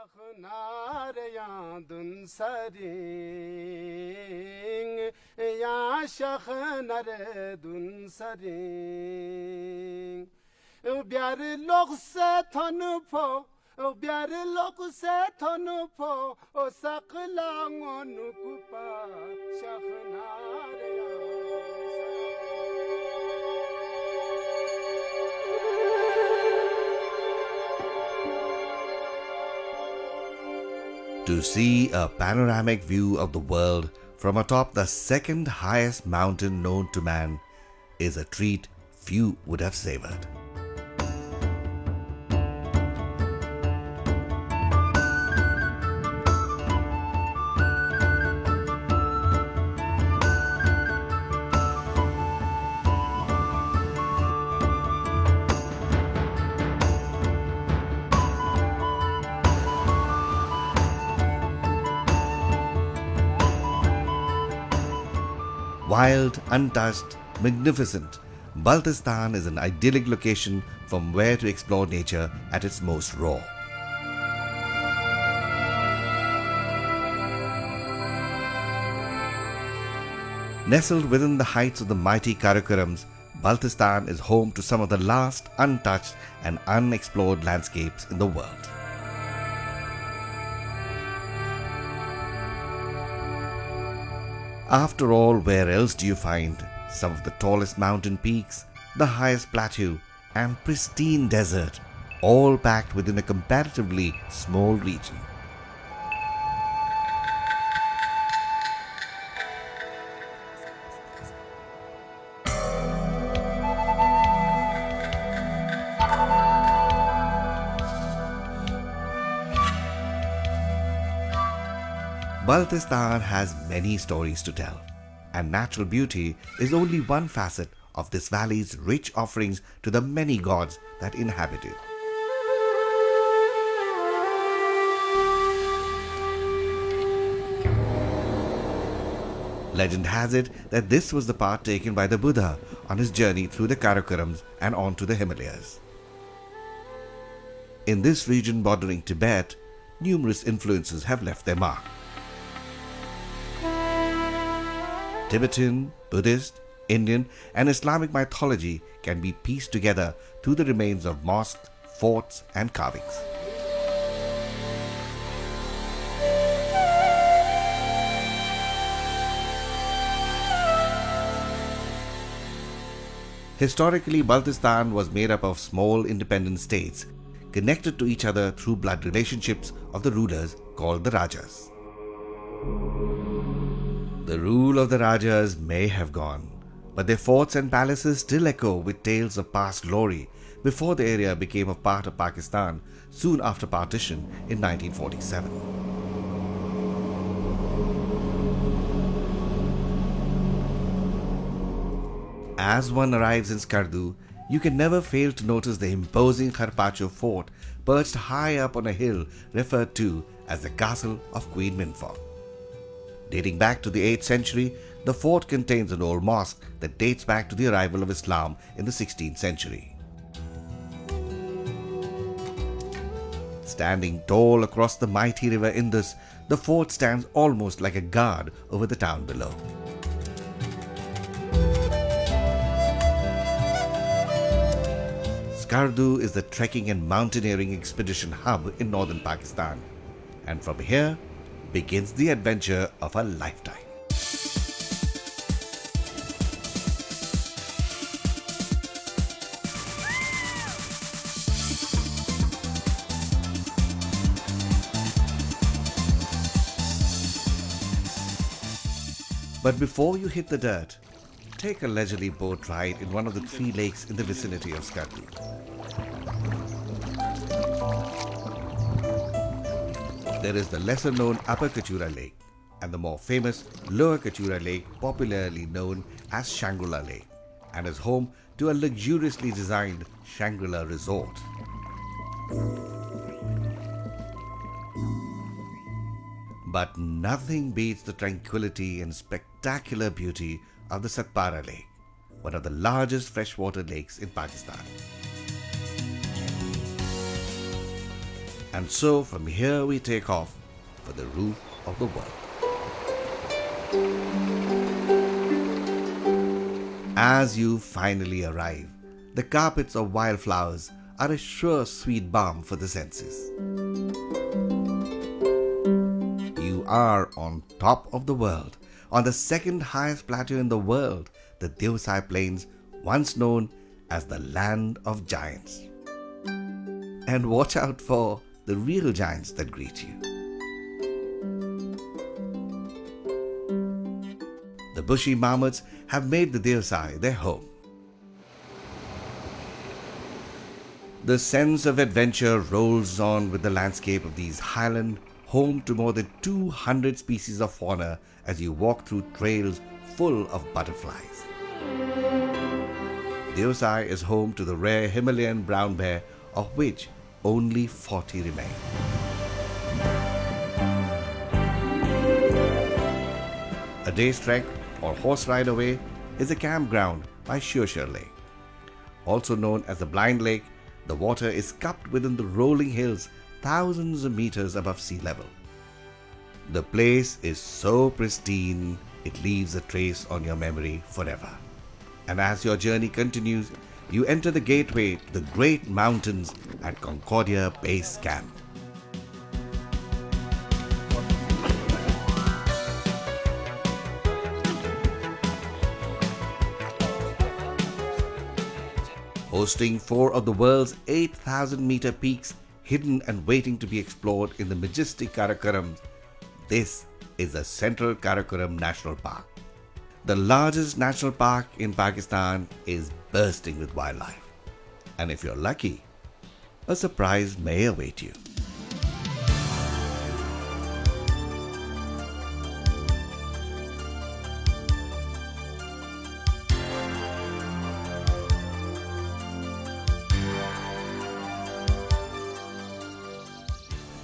Şahnar yandun saring, ya şahnar dun saring. Byar log se thonu pho, byar log se thonu pho, o saklang onukupa şahnar To see a panoramic view of the world from atop the second highest mountain known to man is a treat few would have savored. Wild, untouched, magnificent, Baltistan is an idyllic location from where to explore nature at its most raw. Nestled within the heights of the mighty Karakorams, Baltistan is home to some of the last untouched and unexplored landscapes in the world. After all, where else do you find some of the tallest mountain peaks, the highest plateau, and pristine desert, all packed within a comparatively small region? Baltistan has many stories to tell, and natural beauty is only one facet of this valley's rich offerings to the many gods that inhabit it. Legend has it that this was the path taken by the Buddha on his journey through the Karakorams and on to the Himalayas. In this region bordering Tibet, numerous influences have left their mark. Tibetan, Buddhist, Indian, and Islamic mythology can be pieced together through the remains of mosques, forts, and carvings. Historically, Baltistan was made up of small independent states connected to each other through blood relationships of the rulers called the Rajas. The rule of the Rajas may have gone, but their forts and palaces still echo with tales of past glory before the area became a part of Pakistan soon after partition in 1947. As one arrives in Skardu, you can never fail to notice the imposing Kharpacho fort perched high up on a hill referred to as the Castle of Queen Minfong. Dating back to the 8th century, the fort contains an old mosque that dates back to the arrival of Islam in the 16th century. Standing tall across the mighty river Indus, the fort stands almost like a guard over the town below. Skardu is the trekking and mountaineering expedition hub in northern Pakistan, and from here begins the adventure of a lifetime. But before you hit the dirt, take a leisurely boat ride in one of the 3 lakes in the vicinity of Skardu. There is the lesser known Upper Kachura Lake and the more famous Lower Kachura Lake, popularly known as Shangri-La Lake, and is home to a luxuriously designed Shangri-La resort. But nothing beats the tranquility and spectacular beauty of the Satpara Lake, one of the largest freshwater lakes in Pakistan. And so from here we take off for the roof of the world. As you finally arrive, the carpets of wildflowers are a sure sweet balm for the senses. You are on top of the world, on the second highest plateau in the world, the Deosai Plains, once known as the land of giants. And watch out for the real giants that greet you. The bushy marmots have made the Deosai their home. The sense of adventure rolls on with the landscape of these highlands, home to more than 200 species of fauna as you walk through trails full of butterflies. Deosai is home to the rare Himalayan brown bear, of which only 40 remain. A day's trek or horse ride away is a campground by Shosher Lake. Also known as the Blind Lake, the water is cupped within the rolling hills thousands of meters above sea level. The place is so pristine, it leaves a trace on your memory forever. And as your journey continues, you enter the gateway to the great mountains at Concordia Base Camp. Hosting 4 of the world's 8,000-meter peaks hidden and waiting to be explored in the majestic Karakoram, this is the Central Karakoram National Park. The largest national park in Pakistan is bursting with wildlife. And if you're lucky, a surprise may await you.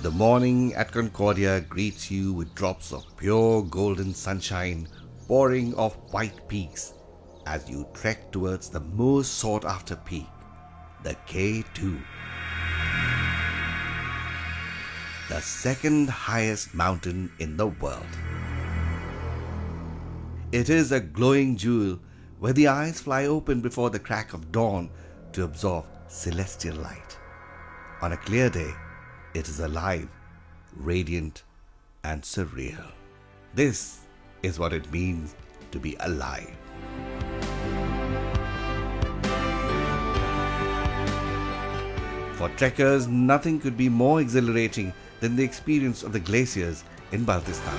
The morning at Concordia greets you with drops of pure golden sunshine pouring off white peaks as you trek towards the most sought-after peak, the K2. The second highest mountain in the world. It is a glowing jewel where the eyes fly open before the crack of dawn to absorb celestial light. On a clear day, it is alive, radiant, and surreal. This is what it means to be alive. For trekkers, nothing could be more exhilarating than the experience of the glaciers in Baltistan.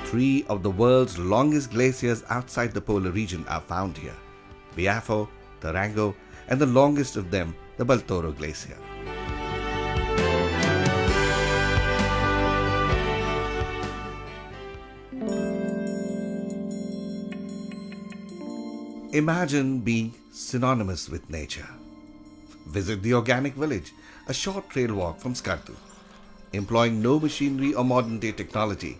3 of the world's longest glaciers outside the polar region are found here: Biafo, Tarango, and the longest of them, the Baltoro Glacier. Imagine being synonymous with nature. Visit the Organic Village, a short trail walk from Skardu. Employing no machinery or modern-day technology,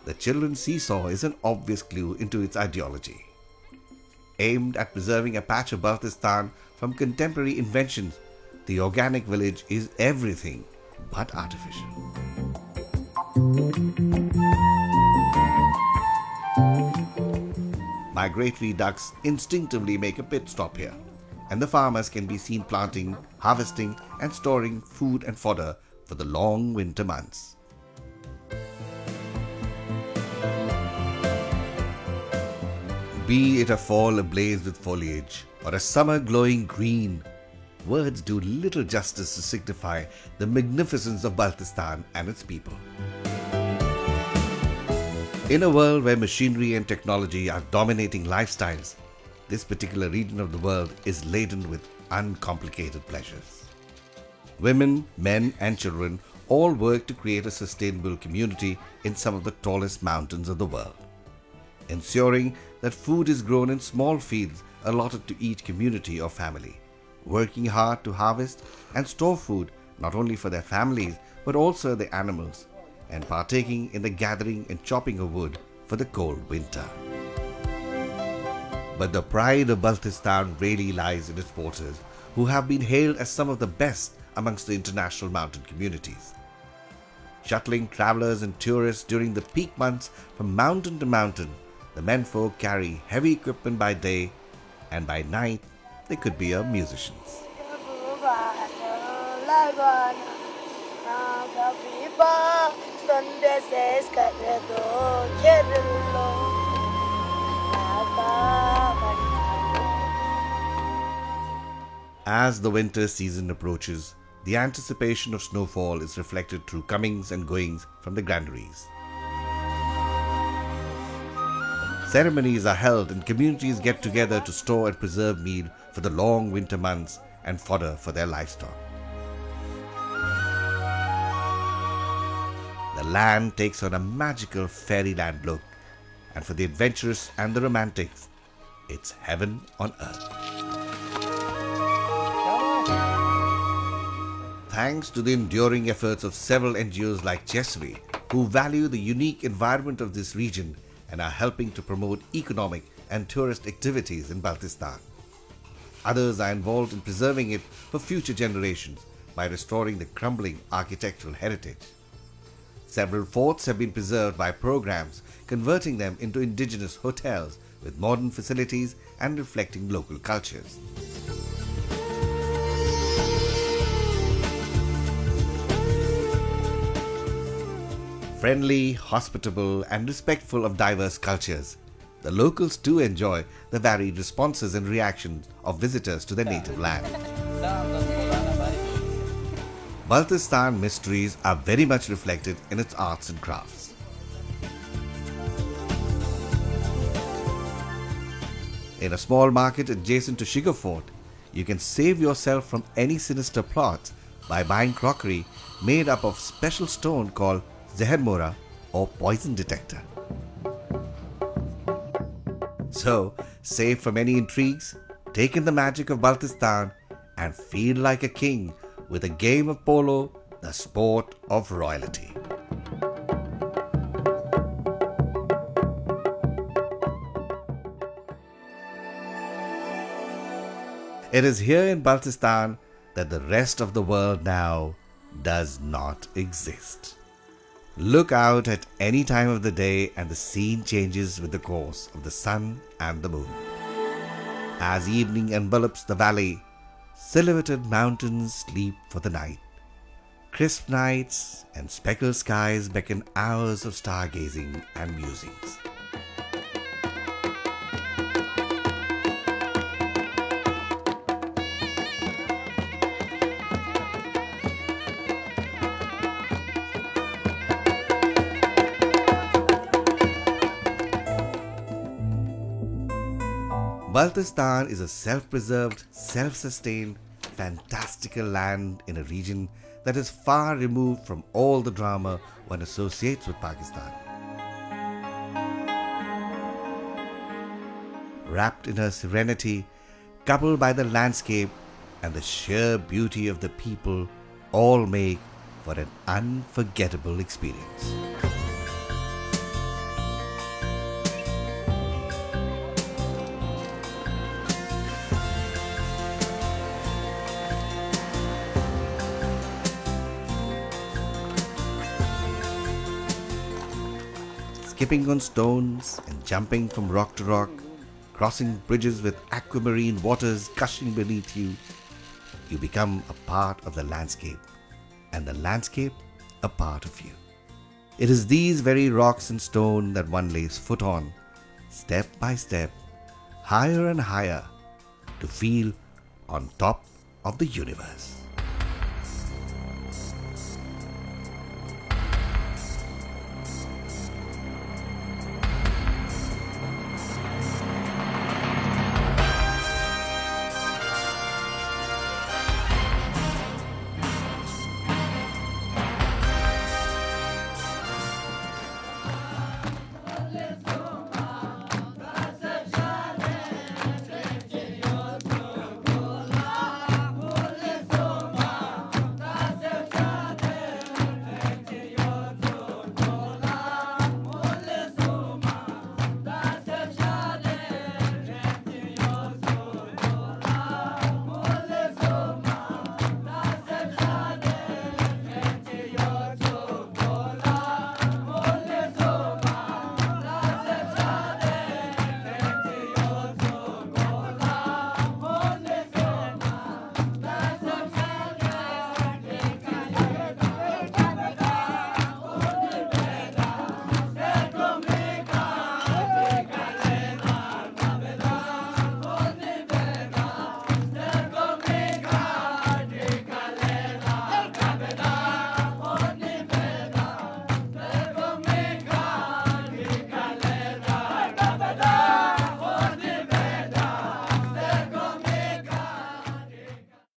the children's seesaw is an obvious clue into its ideology. Aimed at preserving a patch of Baltistan from contemporary inventions, the Organic Village is everything but artificial. Migratory ducks instinctively make a pit stop here, and the farmers can be seen planting, harvesting, and storing food and fodder for the long winter months. Be it a fall ablaze with foliage or a summer glowing green, words do little justice to signify the magnificence of Baltistan and its people. In a world where machinery and technology are dominating lifestyles, this particular region of the world is laden with uncomplicated pleasures. Women, men, and children all work to create a sustainable community in some of the tallest mountains of the world, ensuring that food is grown in small fields allotted to each community or family, working hard to harvest and store food not only for their families but also the animals, and partaking in the gathering and chopping of wood for the cold winter. But the pride of Baltistan really lies in its porters, who have been hailed as some of the best amongst the international mountain communities. Shuttling travelers and tourists during the peak months from mountain to mountain, the menfolk carry heavy equipment by day, and by night they could be musicians. As the winter season approaches, the anticipation of snowfall is reflected through comings and goings from the granaries. Ceremonies are held and communities get together to store and preserve meal for the long winter months and fodder for their livestock. The land takes on a magical fairyland look, and for the adventurous and the romantics, it's heaven on earth. Thanks to the enduring efforts of several NGOs like Cheswi, who value the unique environment of this region and are helping to promote economic and tourist activities in Baltistan. Others are involved in preserving it for future generations by restoring the crumbling architectural heritage. Several forts have been preserved by programs converting them into indigenous hotels with modern facilities and reflecting local cultures. Friendly, hospitable, and respectful of diverse cultures, the locals too enjoy the varied responses and reactions of visitors to their native land. Baltistan Mysteries are very much reflected in its arts and crafts. In a small market adjacent to Shiga Fort, you can save yourself from any sinister plots by buying crockery made up of special stone called Zehermora or poison detector. So, safe from any intrigues, take in the magic of Baltistan and feel like a king with a game of polo, the sport of royalty. It is here in Baltistan that the rest of the world now does not exist. Look out at any time of the day and the scene changes with the course of the sun and the moon. As evening envelops the valley, silhouetted mountains sleep for the night. Crisp nights and speckled skies beckon hours of stargazing and musings. Baltistan is a self-preserved, self-sustained, fantastical land in a region that is far removed from all the drama one associates with Pakistan. Wrapped in her serenity, coupled by the landscape and the sheer beauty of the people, all make for an unforgettable experience. Skipping on stones and jumping from rock to rock, crossing bridges with aquamarine waters gushing beneath you, you become a part of the landscape, and the landscape a part of you. It is these very rocks and stone that one lays foot on, step by step, higher and higher, to feel on top of the universe.